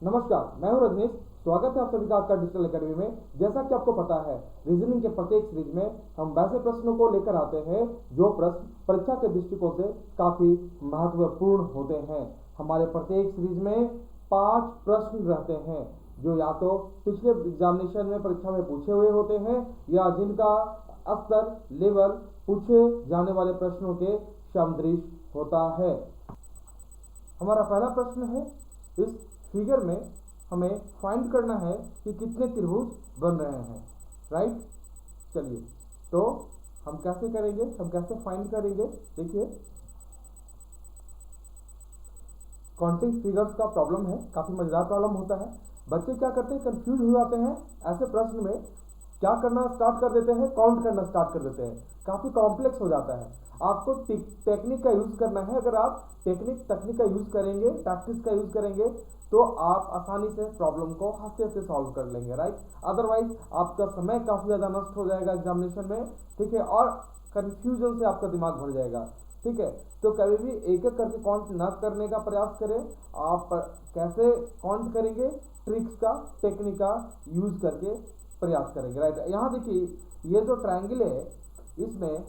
नमस्कार, मैं हूं रजनीश। स्वागत है आप सभी का आपका डिजिटल एकेडमी में। जैसा कि आपको पता है, रीजनिंग के प्रत्येक सीरीज में हम वैसे प्रश्नों को लेकर आते हैं जो प्रश्न परीक्षा के दृष्टिकोण से काफी महत्वपूर्ण होते हैं। हमारे प्रत्येक सीरीज में 5 प्रश्न रहते हैं जो या तो पिछले एग्जामिनेशन में परीक्षा में पूछे हुए होते हैं या जिनका स्तर लेवल पूछे जाने वाले प्रश्नों के सदृश होता है। हमारा पहला प्रश्न है, इस फिगर में हमें फाइंड करना है कि कितने त्रिभुज बन रहे हैं। राइट, चलिए तो हम कैसे करेंगे, हम कैसे फाइंड करेंगे। देखिए, काउंटिंग फिगर्स का प्रॉब्लम है, काफी मजेदार प्रॉब्लम होता है। बच्चे क्या करते हैं, कंफ्यूज हो जाते हैं। ऐसे प्रश्न में क्या करना स्टार्ट कर देते हैं, काउंट करना स्टार्ट कर देते हैं। काफी कॉम्प्लेक्स हो जाता है। आपको टेक्निक का यूज करना है। अगर आप तकनीक का यूज करेंगे, प्रैक्टिस का यूज करेंगे तो आप आसानी से प्रॉब्लम को हंसते हंसते सॉल्व कर लेंगे। राइट, अदरवाइज आपका समय काफी ज्यादा नष्ट हो जाएगा एग्जामिनेशन में। ठीक है, और कंफ्यूजन से आपका दिमाग भर जाएगा। ठीक है, तो कभी भी एक एक करके काउंट ना करने का प्रयास करें। आप कैसे काउंट करेंगे, ट्रिक्स का, टेक्निक का यूज करके प्रयास करेंगे। राइट, यहाँ देखिए, ये जो ट्रायंगल है, इसमें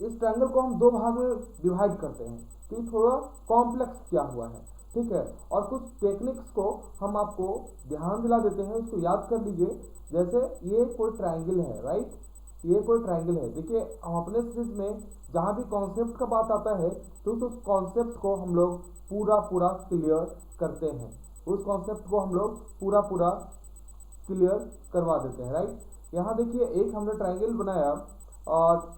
इस ट्रायंगल को हम 2 भाग में डिवाइड करते हैं क्योंकि थोड़ा कॉम्प्लेक्स किया हुआ है। ठीक है, और कुछ टेक्निक्स को हम आपको ध्यान दिला देते हैं, उसको याद कर लीजिए। जैसे ये कोई ट्रायंगल है। राइट, ये कोई ट्रायंगल है। देखिए, हम अपने सीरीज में जहां भी कॉन्सेप्ट का बात आता है तो उस कॉन्सेप्ट को हम लोग पूरा क्लियर करते हैं। उस कॉन्सेप्ट को हम लोग पूरा क्लियर करवा देते हैं। राइट, यहाँ देखिए, एक हमने ट्रायंगल बनाया और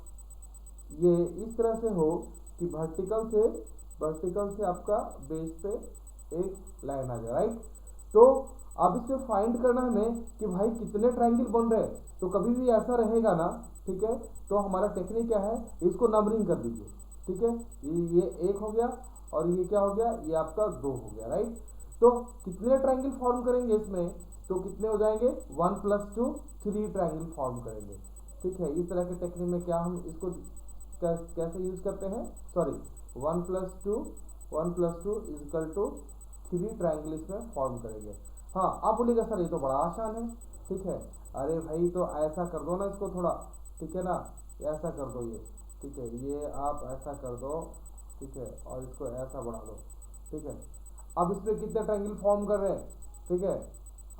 ये इस तरह से हो कि वर्टिकल से आपका बेस पे एक लाइन आ जाए। राइट, तो अब इसमें फाइंड करना हमें कि भाई कितने ट्रायंगल बन रहे हैं। तो कभी भी ऐसा रहेगा ना, ठीक है, तो हमारा टेक्निक क्या है, इसको नंबरिंग कर दीजिए। ठीक है, ये 1 हो गया और ये क्या हो गया, ये आपका 2 हो गया। राइट, तो कितने ट्रायंगल फॉर्म करेंगे इसमें, तो कितने हो जाएंगे, 1 + 2 3 ट्रायंगल फॉर्म करेंगे। ठीक है, इस तरह के टेक्निक में क्या हम इसको कैसे यूज करते हैं, सॉरी, 1 + 2 = 3 ट्रायंगल इसमें फॉर्म करेंगे। हाँ, आप बोलिएगा सर ये तो बड़ा आसान है। ठीक है, अरे भाई तो ऐसा कर दो ना इसको थोड़ा। ठीक है ना, ऐसा कर दो ये। ठीक है, ये आप ऐसा कर दो। ठीक है, और इसको ऐसा बढ़ा दो। ठीक है, अब इसमें कितने ट्रायंगल फॉर्म कर रहे हैं। ठीक है,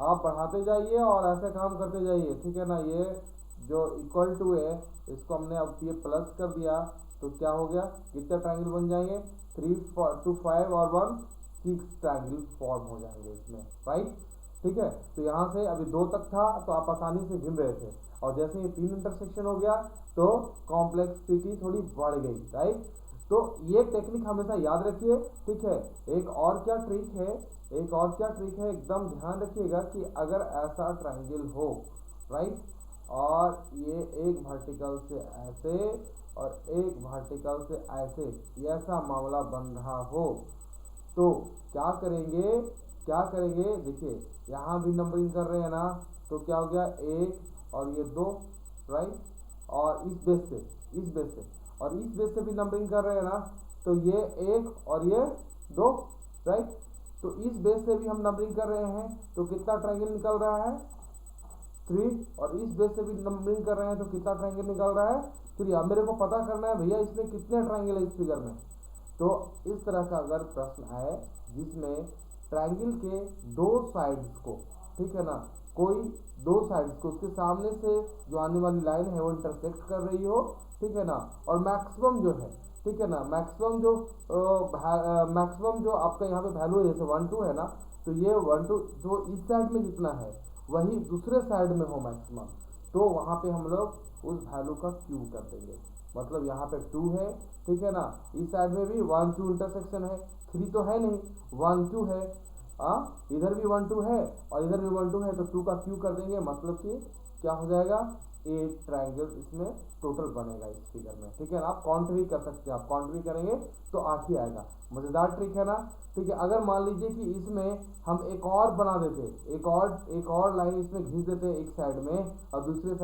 आप बढ़ाते जाइए और ऐसे काम करते जाइए। ठीक है ना, ये जो इक्वल टू है इसको हमने अब ये प्लस कर दिया तो क्या हो गया, कितने ट्रायंगल बन जाएंगे, 3 2 5 और 1 6 ट्रायंगल फॉर्म हो जाएंगे इसमें। राइट, ठीक है, तो यहाँ से अभी 2 तक था तो आप आसानी से गिन रहे थे, और जैसे ये 3 इंटरसेक्शन हो गया तो कॉम्प्लेक्सिटी थोड़ी बढ़ गई। राइट, तो ये टेक्निक हमेशा याद रखिए। ठीक है, एक और क्या ट्रिक है, एकदम ध्यान रखिएगा कि अगर ऐसा ट्रायंगल हो, राइट, और ये एक वर्टिकल से ऐसे और एक वर्टिकल से ऐसे, ऐसा मामला बन रहा हो तो क्या करेंगे, देखिए यहाँ भी नंबरिंग कर रहे हैं ना, तो क्या हो गया, 1 और ये 2। राइट, और इस बेस से भी नंबरिंग कर रहे हैं ना, तो ये 1 और ये 2। राइट, तो इस बेस से भी हम नंबरिंग कर रहे हैं तो कितना ट्रायंगल निकल रहा है, 3, और इस बेस से भी नंबरिंग कर रहे हैं तो कितना ट्रायंगल निकल रहा है, 3। अब मेरे को पता करना है भैया इसमें कितने ट्रायंगल है इस फिगर में। तो इस तरह का अगर प्रश्न आए जिसमें ट्रायंगल के 2 साइड्स को, ठीक है ना, कोई 2 साइड्स को उसके सामने से जो आने वाली लाइन है वो इंटरसेक्ट कर रही हो, ठीक है ना, और मैक्सिमम जो है, ठीक है ना, मैक्सिमम जो आपका यहाँ पे वैल्यू है, जैसे 1 2 है ना, तो ये 1 2 जो इस साइड में जितना है वही दूसरे साइड में हो मैक्सिमम, तो वहाँ पे हम लोग उस वैल्यू का क्यू कर देंगे। मतलब यहाँ पे 2 है, ठीक है ना, इस साइड में भी 1 2 इंटरसेक्शन है, 3 तो है नहीं, 1 2 है, इधर भी 1 2 है और इधर भी 1 2 है, तो 2 का क्यू कर देंगे। मतलब कि क्या हो जाएगा, 8 ट्रायंगल इसमें टोटल बनेगा इस फिगर में। ठीक है ना, आप काउंट भी कर सकते हैं, आप काउंट भी करेंगे तो 8 ही आएगा। मजेदार ट्रिक है ना। ठीक है, अगर मान लीजिए कि इसमें हम एक और बना देते, एक और लाइन इसमें घिस देते एक साइड में, और दूसरे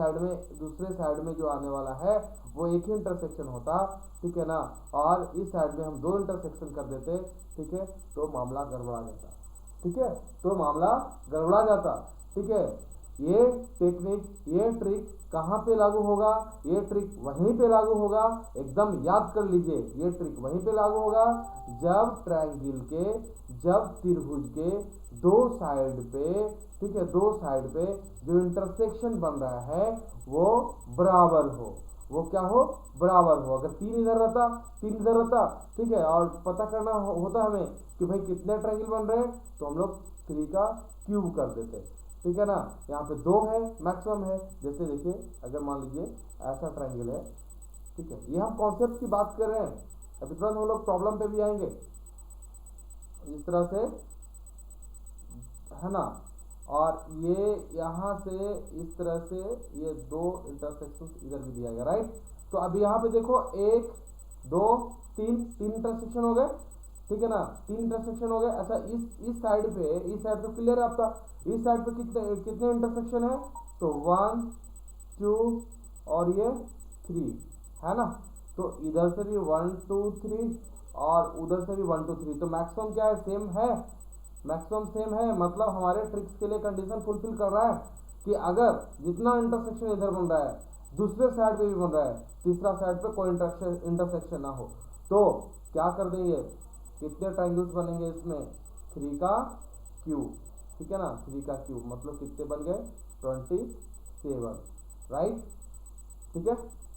साइड में जो आने वाला है वो एक ही इंटरसेक्शन होता, ठीक है ना, और इस साइड में हम 2 इंटरसेक्शन कर देते, ठीक है, तो मामला गड़बड़ा जाता। ठीक है, तो मामला गड़बड़ा जाता। ठीक है, ये टेक्निक, ये ट्रिक कहाँ पे लागू होगा? ये ट्रिक वहीं पे लागू होगा, एकदम याद कर लीजिए, ये ट्रिक वहीं पे लागू होगा जब ट्रायंगल के, जब त्रिभुज के दो साइड पे, ठीक है, दो साइड पे जो इंटरसेक्शन बन रहा है वो बराबर हो। वो क्या हो? बराबर हो। अगर तीन इधर रहता, तीन इधर रहता, ठीक है, और पता करना होता हमें कि भाई कितने ट्रायंगल बन रहे हैं, तो हम लोग 3 का क्यूब कर देते। ठीक है ना, यहाँ पे 2 है, मैक्सिमम है। जैसे देखिए, अगर मान लीजिए ऐसा ट्रायंगल है, ठीक है, ये हम कॉन्सेप्ट की बात कर रहे हैं, अभी तुरंत हम लोग प्रॉब्लम पे भी आएंगे। इस तरह से है ना, और ये यहाँ से इस तरह से ये 2 इंटरसेक्शन इधर भी दिया गया, राइट। तो अब यहाँ पे देखो 1 2 3 इंटरसेक्शन हो गए, ठीक है ना, 3 इंटरसेक्शन हो गए। अच्छा, इस साइड पे क्लियर है आपका, इस साइड पे कितने कितने इंटरसेक्शन है? तो 1 2 और ये 3 है ना। तो इधर से भी 1 2 3 और उधर से भी 1 2 3, तो मैक्सिमम क्या है? सेम है, मैक्सिमम सेम है। मतलब हमारे ट्रिक्स के लिए कंडीशन फुलफिल कर रहा है कि अगर जितना इंटरसेक्शन इधर बन रहा है दूसरे साइड पे भी बन रहा है, तीसरा साइड पे कोई इंटरसेक्शन ना हो, तो क्या कर देंगे? कितने ट्रायंगल्स बनेंगे इसमें? 3 का क्यूब। ठीक है ना, 3 का क्यूब मतलब कितने बन गए? 27, राइट। ठीक है,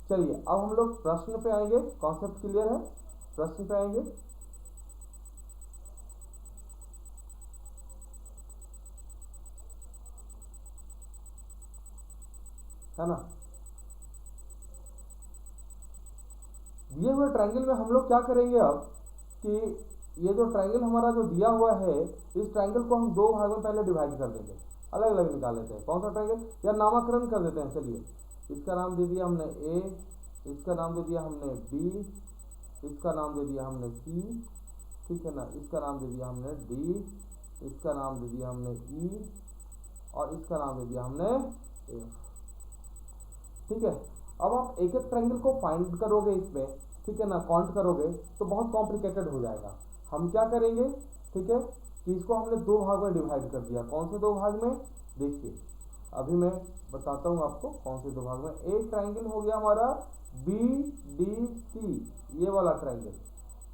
चलिए अब हम लोग प्रश्न पे आएंगे। कॉन्सेप्ट क्लियर है? प्रश्न पे आएंगे। है ना, दिए हुए ट्रायंगल में हम लोग क्या करेंगे अब कि ये जो ट्रायंगल हमारा जो दिया हुआ है, इस ट्रायंगल को हम 2 भागों में पहले डिवाइड कर देंगे, अलग अलग निकाल लेते हैं। कौन सा ट्रायंगल, या नामकरण कर देते हैं। चलिए, इसका नाम दे दिया हमने ए, इसका नाम दे दिया हमने बी, इसका नाम दे दिया हमने सी, ठीक है ना, इसका नाम दे दिया हमने डी, इसका नाम दे दिया हमने ई, और इसका नाम दे दिया हमने एफ। ठीक है, अब आप एक एक ट्रायंगल को फाइंड करोगे इसमें, ठीक है ना, काउंट करोगे तो बहुत कॉम्प्लिकेटेड हो जाएगा। हम क्या करेंगे, ठीक है, कि इसको हमने 2 भाग में डिवाइड कर दिया। कौन से 2 भाग में? देखिए, अभी मैं बताता हूँ आपको कौन से 2 भाग में। एक ट्रायंगल हो गया हमारा BDC, ये वाला ट्रायंगल,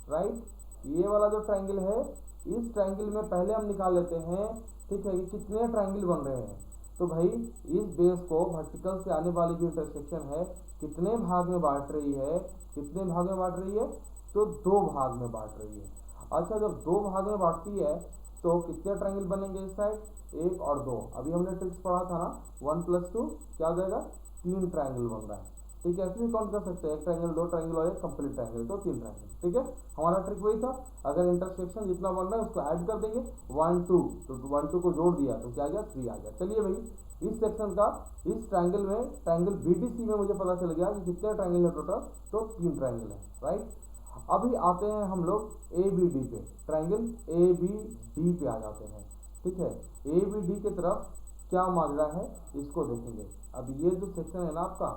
राइट। ये वाला जो ट्रायंगल है, इस ट्रायंगल में पहले हम निकाल लेते हैं, ठीक है, कि कितने ट्रायंगल बन रहे हैं। तो भाई इस बेस को वर्टिकल से आने वाली जो इंटरसेक्शन है कितने भाग में बांट रही है? कितने भाग में बांट रही है? तो 2 भाग में बांट रही है। अच्छा, जब 2 भाग में बांटती है तो कितने ट्रायंगल बनेंगे इस साइड? 1 और 2। अभी हमने ट्रिक्स पढ़ा था ना, 1 + 2 क्या हो जाएगा? 3 ट्रायंगल बन रहा है। ठीक है, ऐसे भी काउंट कर सकते हैं, 1 ट्रायंगल, 2 ट्रायंगल और एक कंप्लीट ट्रायंगल, तो 3 ट्रायंगल। ठीक है, हमारा ट्रिक वही था। अगर इंटरसेक्शन जितना बन रहा है उसको ऐड कर देंगे, 1 2, तो 1 2 को जोड़ दिया तो क्या आ गया? 3 आ गया। चलिए भाई, इस सेक्शन का, इस ट्रायंगल में, ट्रायंगल BDC में मुझे पता चल गया कि कितने ट्रायंगल है टोटल, तो 3 ट्रायंगल है, राइट। अभी आते हैं हम लोग ABD पे, ट्रायंगल ABD पे आ जाते हैं। ठीक है, ABD की तरफ क्या माजरा है इसको देखेंगे। अब ये जो सेक्शन है ना आपका,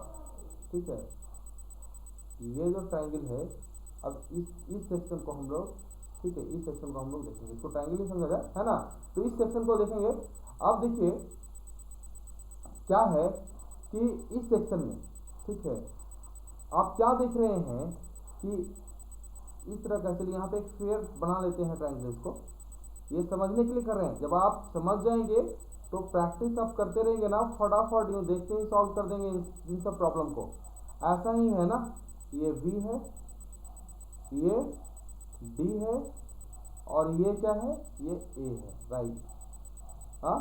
ठीक है, ये जो ट्रायंगल है, अब इस सेक्शन को हम लोग, ठीक है, इस सेक्शन को हम लोग देखेंगे। इसको ट्रायंगल ही समझा जाए, है ना। तो इस सेक्शन को देखेंगे। अब देखिए क्या है कि इस सेक्शन में, ठीक है, आप क्या देख रहे हैं कि इस तरह का, चलिए यहाँ पे एक स्फीयर बना लेते हैं ट्रायंगल्स को। ये समझने के लिए कर रहे हैं, जब आप समझ जाएंगे तो प्रैक्टिस आप करते रहेंगे ना, फटाफट यूँ देखते ही सॉल्व कर देंगे इन सब प्रॉब्लम को। ऐसा ही है ना, ये B है, ये D है, और ये क्या है? ये A है, राइट। हाँ,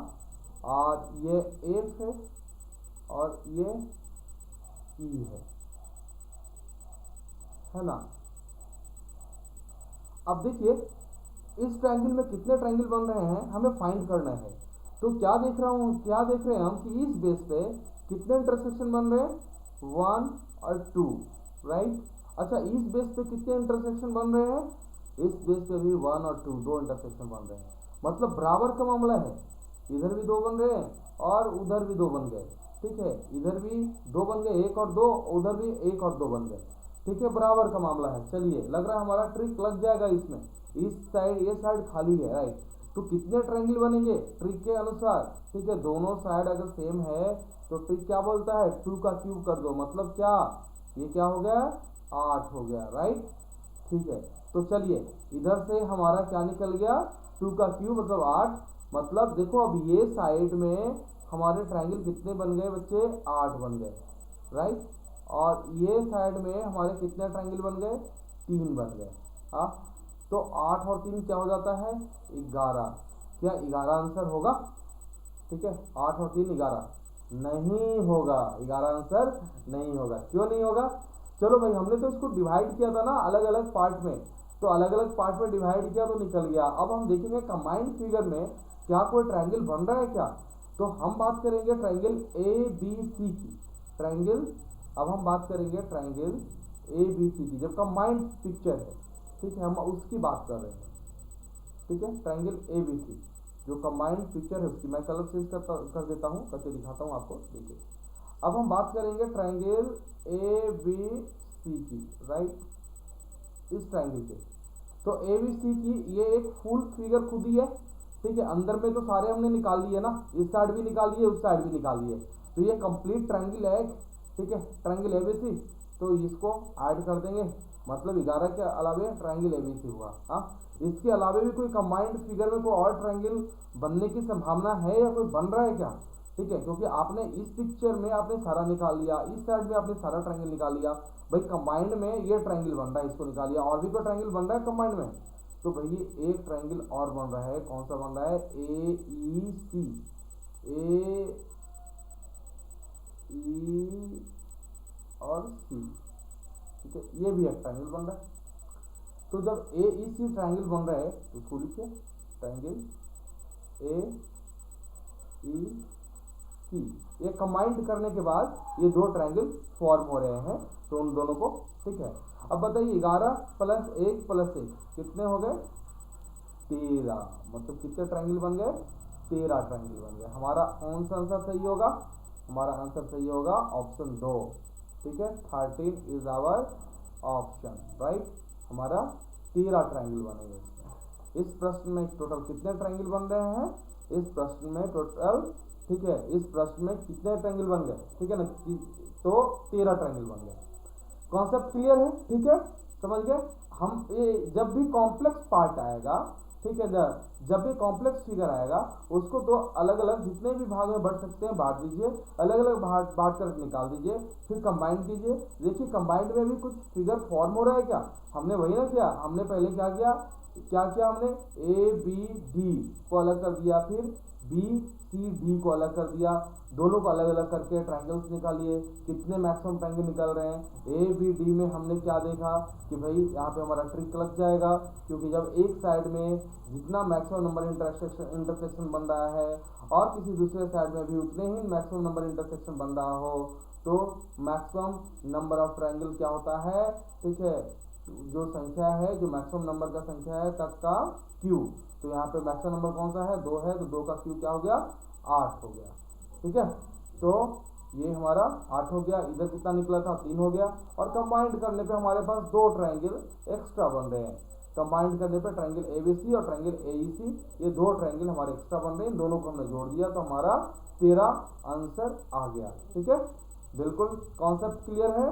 और ये F है, और ये E है ना। अब देखिए इस ट्रायंगल में कितने ट्रायंगल बन रहे हैं हमें फाइंड करना है। तो क्या देख रहे हैं हम कि इस बेस पे कितने इंटरसेक्शन बन रहे हैं? 1 और 2, राइट। अच्छा, इस बेस पे कितने इंटरसेक्शन बन रहे हैं? इस बेस पे भी 1 और 2, 2 इंटरसेक्शन बन रहे हैं। मतलब बराबर का मामला है, इधर भी 2 बन रहे हैं और उधर भी 2 बन गए। ठीक है, इधर भी 2 बन गए, 1 और 2, उधर भी 1 और 2 बन गए। ठीक है, बराबर का मामला है। चलिए, लग रहा है हमारा ट्रिक लग जाएगा इसमें। इस साइड, ये साइड खाली है, राइट। तो कितने ट्रायंगल बनेंगे ट्रिक के अनुसार, ठीक है। दोनों साइड अगर सेम है तो ट्रिक क्या बोलता है 2 का क्यूब कर दो, मतलब क्या, ये क्या हो गया 8 हो गया, राइट, ठीक है। तो चलिए इधर से हमारा क्या निकल गया 2 का क्यूब मतलब 8, मतलब देखो अब ये साइड में हमारे ट्रायंगल कितने बन गए बच्चे 8 बन गए, राइट। और ये साइड में हमारे कितने ट्रायंगल बन गए 3 बन गए। हाँ, तो 8 और 3 क्या हो जाता है 11, क्या 11 आंसर होगा, ठीक है। 8 और 3 11 नहीं होगा, 11 आंसर नहीं होगा। क्यों नहीं होगा, चलो भाई हमने तो इसको डिवाइड किया था ना अलग अलग पार्ट में, तो अलग अलग पार्ट में डिवाइड किया तो निकल गया। अब हम देखेंगे कंबाइंड फिगर में क्या कोई ट्रायंगल बन रहा है क्या, तो हम बात करेंगे ट्रायंगल ए बी सी की, ट्रायंगल, अब हम बात करेंगे ट्रायंगल ए बी सी की, जब कंबाइंड पिक्चर है, ठीक है, हम उसकी बात कर रहे हैं, ठीक है। ट्रायंगल ए बी सी जो कंबाइंड पिक्चर है उसकी मैं कलर चेंज कर देता हूँ, करके दिखाता हूँ आपको, देखिए। अब हम बात करेंगे ट्रायंगल ए बी सी की, राइट, इस ट्रायंगल के, तो ए बी सी की ये एक फुल फिगर खुद ही है, ठीक है। अंदर में तो सारे हमने निकाल लिए ना, इस साइड भी निकाल लिए उस साइड भी निकाल लिए, तो ये कंप्लीट ट्रायंगल है, ठीक है, ट्रायंगल ए बी सी। तो इसको ऐड कर देंगे, मतलब 11 के अलावे ट्रायंगल ए बी सी हुआ। हाँ, इसके अलावे भी कोई कंबाइंड फिगर में कोई और ट्रायंगल बनने की संभावना है या कोई बन रहा है क्या, ठीक है, क्योंकि आपने इस पिक्चर में आपने सारा निकाल लिया, इस साइड में आपने सारा ट्रायंगल निकाल लिया, भाई कंबाइंड में ये ट्रायंगल बन रहा है, इसको निकाल लिया, और भी कोई ट्रायंगल बन रहा है कंबाइंड में, तो भाई ये एक ट्रायंगल और बन रहा है, कौन सा बन रहा है ए ई सी, ए ई और सी, ठीक है, ये भी एक ट्रायंगल बन रहा है। तो जब ए ई सी ट्रायंगल बन रहा है तो इसको लिखिए ट्रायंगल ए ई सी, ये कंबाइंड करने के बाद ये दो ट्रायंगल फॉर्म हो रहे हैं, तो उन दोनों को, ठीक है। अब बताइए 11 प्लस 1 प्लस 1 कितने हो गए 13, मतलब कितने ट्रायंगल बन गए 13 ट्रायंगल बन गए। हमारा कौन सा आंसर सही होगा, हमारा आंसर सही होगा ऑप्शन 2, ठीक है, 13 इज आवर ऑप्शन, राइट। हमारा 13 ट्रायंगल बनेंगे इसमें। इस प्रश्न में टोटल कितने ट्रायंगल बन रहे हैं, इस प्रश्न में टोटल, ठीक है, इस प्रश्न में कितने ट्रायंगल बन गए, ठीक है ना, तो 13 ट्रायंगल बन गए। कॉन्सेप्ट क्लियर है, ठीक है, समझ गए। हम ये जब भी कॉम्प्लेक्स पार्ट आएगा, ठीक है, जब भी कॉम्प्लेक्स फिगर आएगा उसको तो अलग अलग जितने भी भाग में बढ़ सकते हैं बांट दीजिए, अलग अलग भाग बांट कर निकाल दीजिए, फिर कंबाइन कीजिए। देखिए कंबाइंड में भी कुछ फिगर फॉर्म हो रहा है क्या, हमने वही ना किया, हमने पहले क्या किया हमने ए बी डी को अलग कर दिया, फिर बी सी डी को अलग कर दिया, दोनों को अलग अलग करके ट्रायंगल्स निकालिए, कितने मैक्सिमम ट्रायंगल निकल रहे हैं। ए बी डी में हमने क्या देखा कि भाई यहाँ पे हमारा ट्रिक लग जाएगा, क्योंकि जब एक साइड में जितना मैक्सिमम नंबर इंटरसेक्शन बन रहा है और किसी दूसरे साइड में भी उतने ही मैक्सिमम नंबर इंटरसेक्शन बन रहा हो, तो मैक्सिमम नंबर ऑफ ट्रायंगल क्या होता है, ठीक है, जो संख्या है, जो मैक्सिमम नंबर का संख्या है तब का क्यूब। तो यहाँ पे मैक्सिमम नंबर कौन सा है 2 है, तो 2 का क्यूब क्या हो गया 8 हो गया, ठीक है। तो ये हमारा 8 हो गया, इधर कितना निकला था 3 हो गया, और कंबाइंड करने पे हमारे पास 2 ट्रायंगल एक्स्ट्रा बन रहे हैं। कंबाइंड करने पे ट्रायंगल एबीसी और ट्रायंगल एईसी, ये 2 ट्रायंगल हमारे एक्स्ट्रा बन रहे हैं, दोनों को हमने जोड़ दिया तो हमारा 13 आंसर आ गया, ठीक है। बिल्कुल कॉन्सेप्ट क्लियर है।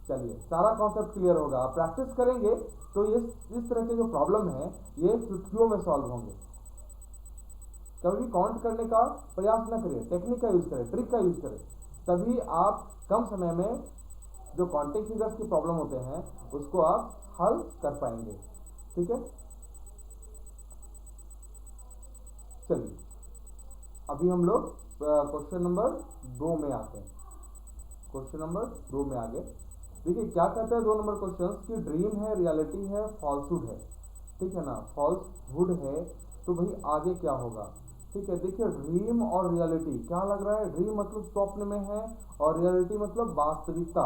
चलिए सारा कॉन्सेप्ट क्लियर होगा, आप प्रैक्टिस करेंगे तो ये इस तरह के जो प्रॉब्लम है ये चुटकियों में सॉल्व होंगे। कभी भी काउंट करने का प्रयास न करें, टेक्निक का यूज करें, ट्रिक का यूज करें, तभी आप कम समय में जो कॉन्टेक्ट फिगर्स की प्रॉब्लम होते हैं उसको आप हल कर पाएंगे, ठीक है। चलिए अभी हम लोग क्वेश्चन नंबर 2 में आते हैं। क्वेश्चन नंबर 2 में आगे देखिए क्या कहता है 2 नंबर क्वेश्चन की ड्रीम है, रियलिटी है, फॉल्सहुड है, ठीक है ना, फॉल्सहुड है, तो भाई आगे क्या होगा, ठीक है। देखिए ड्रीम और रियलिटी क्या लग रहा है, ड्रीम मतलब स्वप्न में है और रियलिटी मतलब वास्तविकता,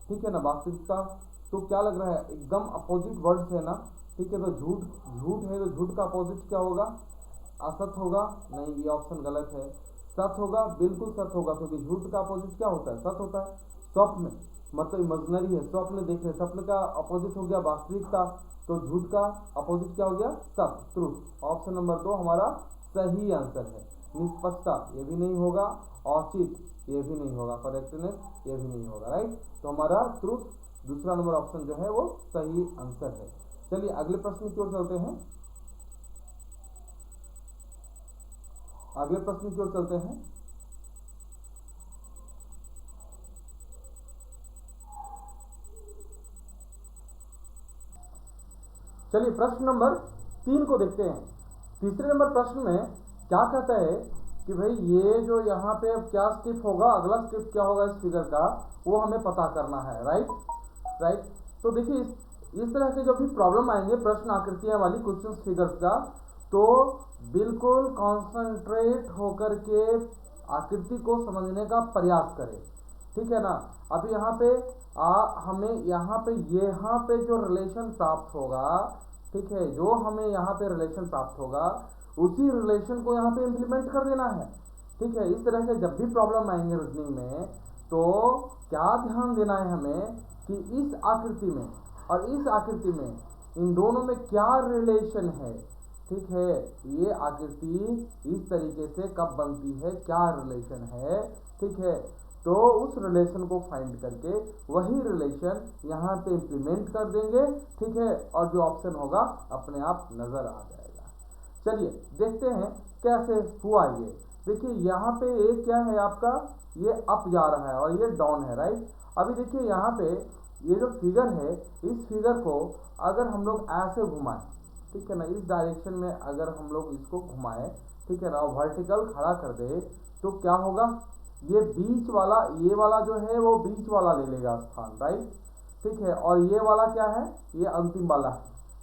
ठीक है ना, वास्तविकता, तो क्या लग रहा है एकदम अपोजिट वर्ड्स है ना, ठीक है। तो झूठ है, तो झूठ का अपोजिट क्या होगा, असत होगा, नहीं ये ऑप्शन गलत है। सत होगा, बिल्कुल सत होगा, क्योंकि झूठ का अपोजिट क्या होता है सत होता है। स्वप्न मतलब इमेजिनरी है, स्वप्न देख रहे, स्वप्न का अपोजिट हो गया वास्तविकता, तो झूठ का अपोजिट क्या हो गया, सत्य, ट्रूथ। ऑप्शन नंबर 2 हमारा सही आंसर है। निष्पक्षता ये भी नहीं होगा, औचित ये भी नहीं होगा, करेक्टनेस ये भी नहीं होगा, राइट। तो हमारा ट्रूथ दूसरा नंबर ऑप्शन जो है वो सही आंसर है। चलिए अगले प्रश्न की ओर चलते हैं। अगले प्रश्न की ओर चलते हैं। चलिए प्रश्न नंबर 3 को देखते हैं। तीसरे नंबर प्रश्न में क्या कहता है कि भाई ये जो यहाँ पे अब क्या स्टेप होगा, अगला स्टेप क्या होगा इस फिगर का, वो हमें पता करना है, राइट। तो देखिए इस तरह के जब भी प्रॉब्लम आएंगे, प्रश्न आकृतियां वाली क्वेश्चन फिगर्स का, तो बिल्कुल कॉन्सेंट्रेट होकर के आकृति को समझने का प्रयास करें, ठीक है ना। अब यहाँ पे हमें यहाँ पे जो रिलेशन प्राप्त होगा, ठीक है, जो हमें यहाँ पे रिलेशन प्राप्त होगा उसी रिलेशन को यहाँ पे इम्प्लीमेंट कर देना है, ठीक है। इस तरह के जब भी प्रॉब्लम आएंगे रीजनिंग में, तो क्या ध्यान देना है हमें कि इस आकृति में और इस आकृति में इन दोनों में क्या रिलेशन है, ठीक है। ये आकृति इस तरीके से कब बनती है, क्या रिलेशन है, ठीक है। तो उस रिलेशन को फाइंड करके वही रिलेशन यहाँ पे इम्प्लीमेंट कर देंगे, ठीक है, और जो ऑप्शन होगा अपने आप नजर आ जाएगा। चलिए देखते हैं कैसे हुआ ये। देखिए यहाँ पे एक क्या है आपका, ये अप जा रहा है और ये डाउन है, राइट। अभी देखिए यहाँ पे ये जो फिगर है, इस फिगर को अगर हम लोग ऐसे घुमाएं, ठीक है ना, इस डायरेक्शन में अगर हम लोग इसको घुमाएं, ठीक है ना, वर्टिकल खड़ा कर दे, तो क्या होगा, ये बीच वाला, ये वाला जो है वो बीच वाला ले लेगा स्थान, राइट, ठीक है। और ये वाला क्या है, ये अंतिम वाला है,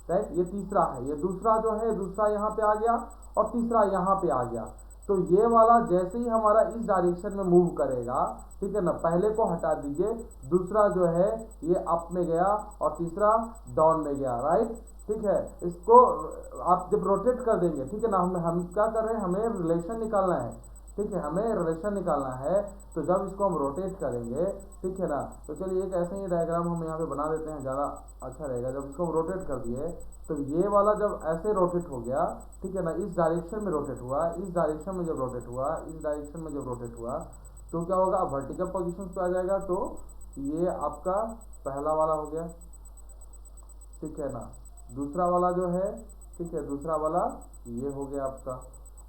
राइट। ये तीसरा है, ये दूसरा जो है, दूसरा यहाँ पे आ गया और तीसरा यहाँ पे आ गया। तो ये वाला जैसे ही हमारा इस डायरेक्शन में मूव करेगा, ठीक है ना, पहले को हटा दीजिए, दूसरा जो है ये अप में गया और तीसरा डाउन में गया, राइट, ठीक है। इसको आप जब रोटेट कर देंगे, ठीक है ना, हम क्या कर रहे हैं, हमें रिलेशन निकालना है, ठीक है, हमें रिलेशन निकालना है। तो जब इसको हम रोटेट करेंगे, ठीक है ना, तो चलिए एक ऐसे ही डायग्राम हम यहाँ पे बना देते हैं, ज़्यादा अच्छा रहेगा। जब इसको हम रोटेट कर दिए, तो ये वाला जब ऐसे रोटेट हो गया, ठीक है ना, इस डायरेक्शन में रोटेट हुआ, इस डायरेक्शन में जब रोटेट हुआ, इस डायरेक्शन में जब रोटेट हुआ, तो क्या होगा, अब वर्टिकल पोजीशन पे आ जाएगा। तो ये आपका पहला वाला हो गया, ठीक है ना, दूसरा वाला जो है, ठीक है, दूसरा वाला ये हो गया आपका,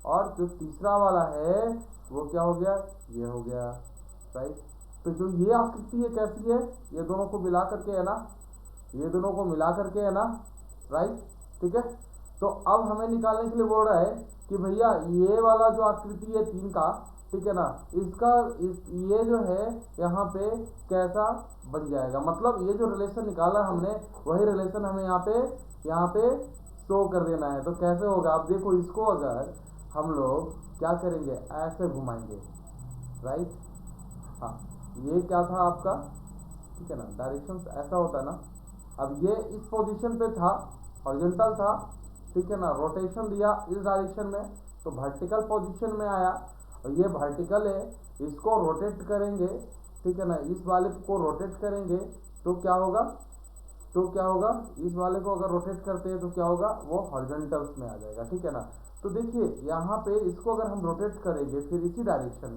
और जो तीसरा वाला है वो क्या हो गया, ये हो गया, राइट। तो जो ये आकृति है कैसी है, ये दोनों को मिला करके है ना, ये दोनों को मिला करके है ना, राइट, ठीक है। तो अब हमें निकालने के लिए बोल रहा है कि भैया ये वाला जो आकृति है 3 का, ठीक है ना, इसका ये जो है यहाँ पे कैसा बन जाएगा, मतलब ये जो रिलेशन निकाला हमने वही रिलेशन हमें यहाँ पे शो कर देना है। तो कैसे होगा, आप देखो, इसको अगर हम लोग क्या करेंगे, ऐसे घुमाएंगे, राइट, हाँ, ये क्या था आपका, ठीक है ना, डायरेक्शन ऐसा होता ना। अब ये इस पोजीशन पे था, हॉरिजॉन्टल था, ठीक है ना, रोटेशन दिया इस डायरेक्शन में, तो वर्टिकल पोजीशन में आया, और ये वर्टिकल है, इसको रोटेट करेंगे, ठीक है ना, इस वाले को रोटेट करेंगे, तो क्या होगा, इस वाले को अगर रोटेट करते हैं तो क्या होगा, वो हॉरिजॉन्टल्स में आ जाएगा, ठीक है ना। तो देखिए यहाँ पे इसको अगर हम रोटेट करेंगे, फिर इसी डायरेक्शन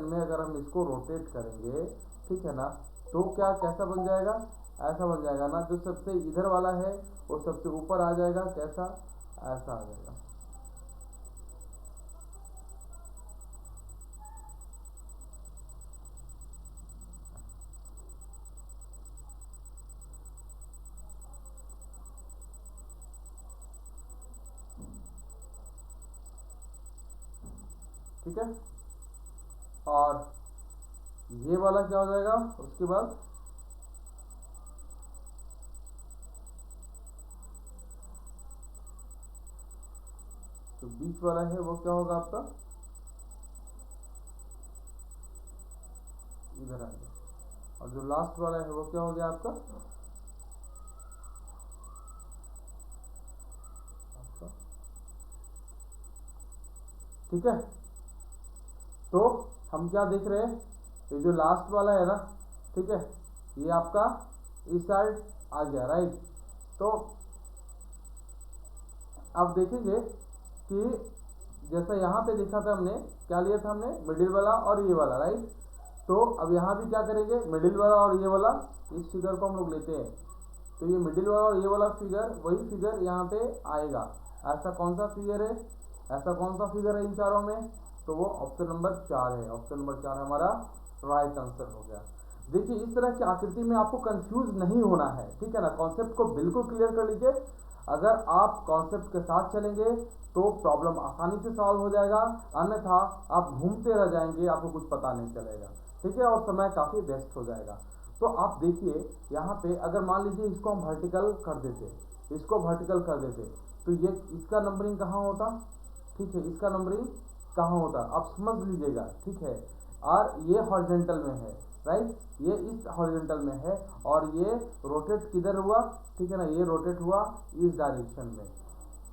में अगर हम इसको रोटेट करेंगे, ठीक है ना, तो क्या कैसा बन जाएगा, ऐसा बन जाएगा ना। जो सबसे इधर वाला है वो सबसे ऊपर आ जाएगा, कैसा, ऐसा आ जाएगा, ठीक है। और ये वाला क्या हो जाएगा उसके बाद, तो बीच वाला है वो क्या होगा आपका, इधर आ गया, और जो लास्ट वाला है वो क्या हो गया आपका, ठीक है। तो हम क्या देख रहे हैं, ये जो लास्ट वाला है ना, ठीक है, ये आपका इस साइड आ गया, राइट। तो अब देखेंगे कि जैसा यहाँ पे देखा था हमने, क्या लिया था हमने, मिडिल वाला और ये वाला, राइट। तो अब यहाँ भी क्या करेंगे, मिडिल वाला और ये वाला, इस फिगर को हम लोग लेते हैं। तो ये मिडिल वाला और ये वाला फिगर, वही फिगर यहाँ पे आएगा। ऐसा कौन सा फिगर है, ऐसा कौन सा फिगर है इन चारों में, तो वो ऑप्शन नंबर 4 है। ऑप्शन नंबर 4 हमारा राइट आंसर हो गया। देखिए इस तरह की आकृति में आपको कंफ्यूज नहीं होना है, ठीक है ना। कॉन्सेप्ट को बिल्कुल क्लियर कर लीजिए। अगर आप कॉन्सेप्ट के साथ चलेंगे तो प्रॉब्लम आसानी से सॉल्व हो जाएगा, अन्यथा आप घूमते रह जाएंगे, आपको कुछ पता नहीं चलेगा, ठीक है, और समय काफ़ी वेस्ट हो जाएगा। तो आप देखिए यहाँ पे, अगर मान लीजिए इसको हम वर्टिकल कर देते, इसको वर्टिकल कर देते, तो ये इसका नंबरिंग कहाँ होता, ठीक है, इसका नंबरिंग कहाँ होता, आप समझ लीजिएगा, ठीक है। और ये हॉरिजॉन्टल में है, राइट, ये इस हॉरिजॉन्टल में है, और ये रोटेट किधर हुआ, ठीक है ना, ये रोटेट हुआ इस डायरेक्शन में,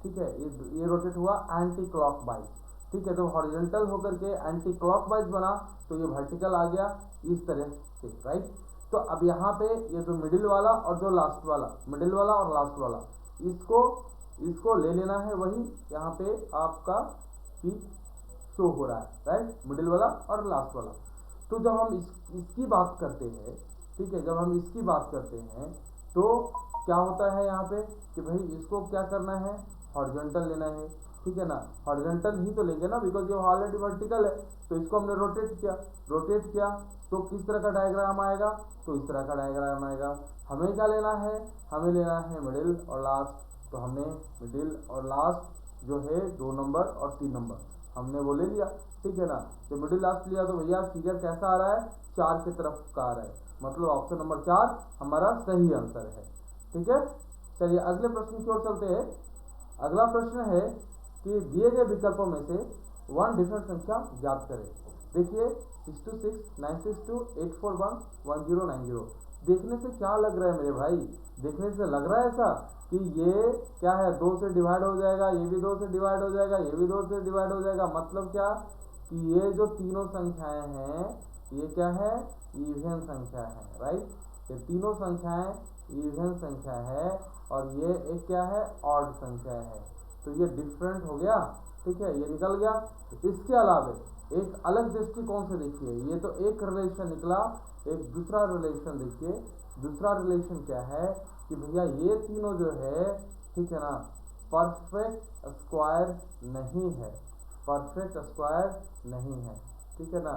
ठीक है, ये रोटेट हुआ एंटी क्लॉकवाइज, ठीक है। तो हॉरिजॉन्टल होकर के एंटी क्लॉकवाइज बना, तो ये वर्टिकल आ गया इस तरह से, राइट। तो अब यहाँ पे ये जो मिडिल वाला और जो लास्ट वाला, मिडिल वाला और लास्ट वाला, इसको ले लेना है, वही यहाँ पे आपका पीक शो हो रहा है, राइट, मिडिल वाला और लास्ट वाला। तो जब हम इसकी बात करते हैं, ठीक है, जब हम इसकी बात करते हैं तो क्या होता है यहाँ पे कि भाई इसको क्या करना है, हॉरिजॉन्टल लेना है, ठीक है ना। हॉरिजॉन्टल ही तो लेंगे ना, बिकॉज ये ऑलरेडी वर्टिकल है। तो इसको हमने रोटेट किया तो किस तरह का डायग्राम आएगा, तो इस तरह का डायग्राम आएगा। हमें क्या लेना है, हमें लेना है मिडिल और लास्ट। तो हमने मिडिल और लास्ट जो है 2 नंबर और 3 नंबर हमने वो ले लिया, ठीक है ना। जब मिडिल लास्ट लिया तो भैया फिगर कैसा आ रहा है, 4 की तरफ का आ रहा है, मतलब ऑप्शन नंबर 4 हमारा सही आंसर है, ठीक है। चलिए अगले प्रश्न की ओर चलते हैं। अगला प्रश्न है कि दिए गए विकल्पों में से 1 डिफरेंट संख्या ज्ञात करें। देखिए 626, 962, 841, 1090। देखने से क्या लग रहा है मेरे भाई, देखने से लग रहा है ऐसा कि ये क्या है, 2 से डिवाइड हो जाएगा, ये भी 2 से डिवाइड हो जाएगा, ये भी 2 से डिवाइड हो जाएगा। मतलब क्या कि ये जो तीनों संख्याएं हैं ये क्या है, इवन संख्या है, राइट। ये तीनों संख्याएं इवन संख्या है और ये एक क्या है, ऑड संख्या है। तो ये डिफरेंट हो गया, ठीक है, ये निकल गया। इसके अलावा एक अलग दृष्टिकोण से देखिए, ये तो एक रिलेशन निकला, एक दूसरा रिलेशन देखिए। दूसरा रिलेशन क्या है कि भैया ये तीनों जो है, ठीक है ना, परफेक्ट स्क्वायर नहीं है, परफेक्ट स्क्वायर नहीं है, ठीक है ना।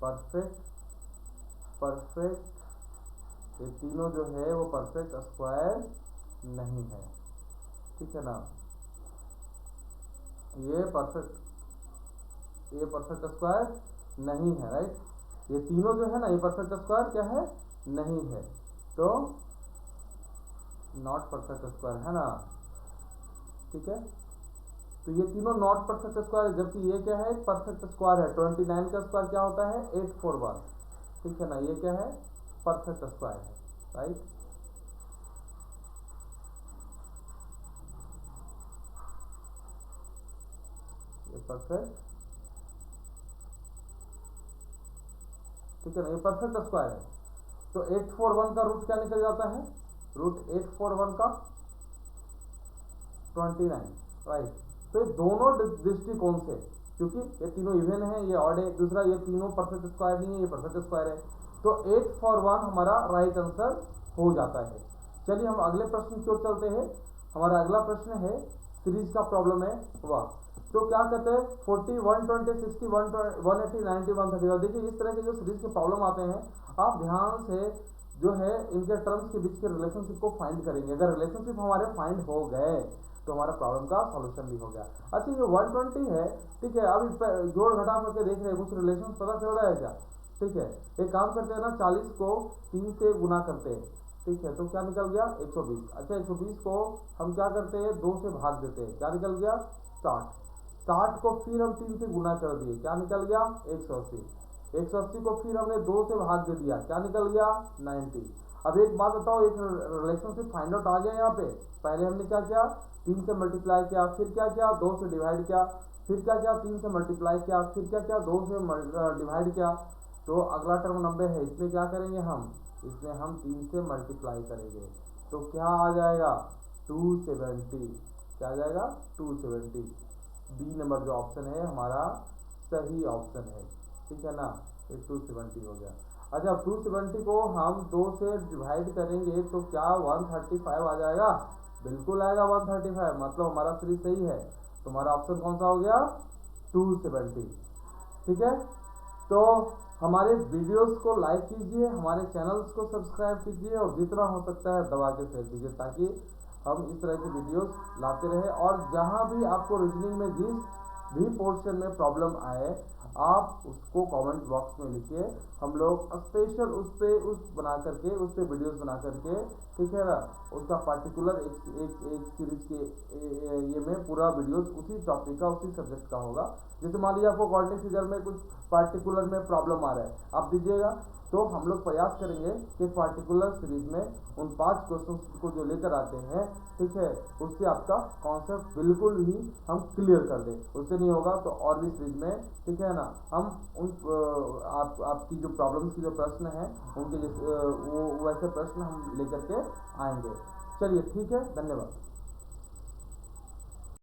परफेक्ट ये तीनों जो है वो परफेक्ट स्क्वायर नहीं है, ठीक है ना। ये परफेक्ट स्क्वायर नहीं है, राइट। ये तीनों जो है ना, ये परफेक्ट स्क्वायर क्या है, नहीं है। तो नॉट परफेक्ट स्क्वायर है ना, ठीक है। तो ये तीनों नॉट परफेक्ट स्क्वायर है, जबकि ये क्या है, परफेक्ट स्क्वायर है। 29 का स्क्वायर क्या होता है, 841, ठीक है ना। ये क्या है, परफेक्ट स्क्वायर है, राइट। ये परफेक्ट, ठीक है ना, ये परफेक्ट स्क्वायर है। तो 841 का रूट क्या निकल जाता है, रूट 841 का 29, राइट। तो ये दोनों दृष्टिकोण से, क्योंकि ये तीनों इवन है, ये ऑड है, दूसरा ये तीनों परफेक्ट स्क्वायर नहीं है, ये परफेक्ट स्क्वायर है। तो 841 हमारा राइट आंसर हो जाता है। चलिए हम अगले प्रश्न की ओर चलते हैं। हमारा अगला प्रश्न है, सीरीज का प्रॉब्लम है वह। तो क्या कहते हैं, 40, 120, 60, 180, 90, 130। देखिए इस तरह के जो सीरीज के प्रॉब्लम आते हैं, आप ध्यान से जो है इनके टर्म्स के बीच के रिलेशनशिप को फाइंड करेंगे। अगर रिलेशनशिप हमारे फाइंड हो गए तो हमारा प्रॉब्लम का सॉल्यूशन भी हो गया। अच्छा ये 120 है, ठीक है, अभी जोड़ घटा करके देख रहे हैं, कुछ रिलेशन पता चल रहा है क्या, ठीक है। एक काम करते हैं ना, 40 को 3 से गुना करते हैं, ठीक है, तो क्या निकल गया, 120। अच्छा 120 को हम क्या करते हैं, 2 से भाग देते हैं, क्या निकल गया, 60 को फिर हम 3 से गुना कर दिए, क्या निकल गया, 180। 180 को फिर हमने 2 से भाग दे दिया, क्या निकल गया, 90। अब एक बात बताओ, एक रिलेशनशिप फाइंड आउट आ गया यहाँ पे। पहले हमने क्या किया, 3 से मल्टीप्लाई किया, फिर क्या किया, 2 से डिवाइड किया, फिर क्या किया, 3 से मल्टीप्लाई किया, फिर क्या किया, 2 से डिवाइड किया, तो अगला टर्म 90 है, इसमें क्या करेंगे हम, इसमें हम 3 से मल्टीप्लाई करेंगे, तो क्या आ जाएगा 270, क्या आ जाएगा 270। बी नंबर जो ऑप्शन है हमारा सही ऑप्शन है, ठीक है ना, ये 270 हो गया। अच्छा 270 को हम 2 से डिवाइड करेंगे तो क्या 135 आ जाएगा, बिल्कुल आएगा 135, मतलब हमारा 3 सही है, तो हमारा ऑप्शन कौन सा हो गया 270, ठीक है। तो हमारे वीडियोस को लाइक कीजिए, हमारे चैनल्स को सब्सक्राइब कीजिए और जितना हो सकता है दबा के शेयर कीजिए, ताकि हम इस तरह की वीडियोस लाते रहे। और जहां भी आपको रीजनिंग में जिस भी पोर्शन में प्रॉब्लम आए आप उसको कमेंट बॉक्स में लिखिए, हम लोग स्पेशल उस पे बना करके उस पे वीडियोस बना करके, ठीक है ना, उसका पार्टिकुलर एक सीरीज के ये में पूरा वीडियोस उसी टॉपिक का उसी सब्जेक्ट का होगा। जैसे मान लीजिए आपको क्वाड्रेटिक फिगर में कुछ पार्टिकुलर में प्रॉब्लम आ रहा है, आप दीजिएगा, तो हम लोग प्रयास करेंगे कि पार्टिकुलर सीरीज में उन 5 क्वेश्चन को जो लेकर आते हैं, ठीक है, उससे आपका कॉन्सेप्ट बिल्कुल ही हम क्लियर कर दें। उससे नहीं होगा तो और भी सीरीज में, ठीक है ना, हम उन आपकी जो प्रॉब्लम्स की जो प्रश्न है उनके वो वैसे प्रश्न हम लेकर के आएंगे। चलिए ठीक है, धन्यवाद।